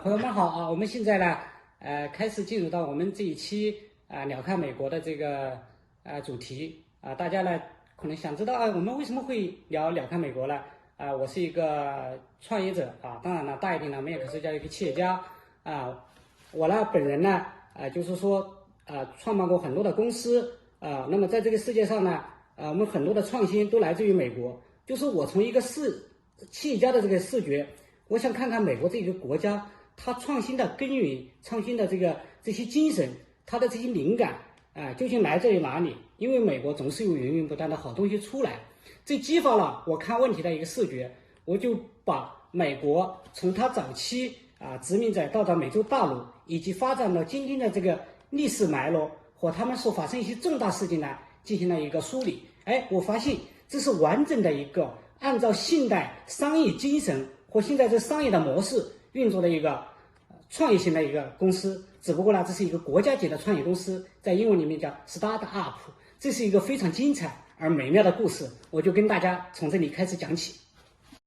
朋友们好啊，我们现在呢，开始进入到我们这一期鸟看美国的这个主题啊，大家呢可能想知道我们为什么会聊鸟看美国呢？我是一个创业者啊，当然了，大一点呢，我们也可是叫一个企业家啊。我呢本人呢就是说创办过很多的公司啊，那么在这个世界上呢，我们很多的创新都来自于美国，就是我从一个企业家的这个视觉，我想看看美国这个国家。它创新的根源、创新的这些精神，它的这些灵感究竟来自于哪里？因为美国总是有源源不断的好东西出来，这激发了我看问题的一个视觉。我就把美国从它早期殖民者到达美洲大陆，以及发展到今天的这个历史脉络和他们所发生一些重大事件呢，进行了一个梳理。我发现这是完整的一个按照现代商业精神和现在这商业的模式运作的一个创业型的一个公司，只不过呢，这是一个国家级的创业公司，在英文里面叫 start up。这是一个非常精彩而美妙的故事，我就跟大家从这里开始讲起。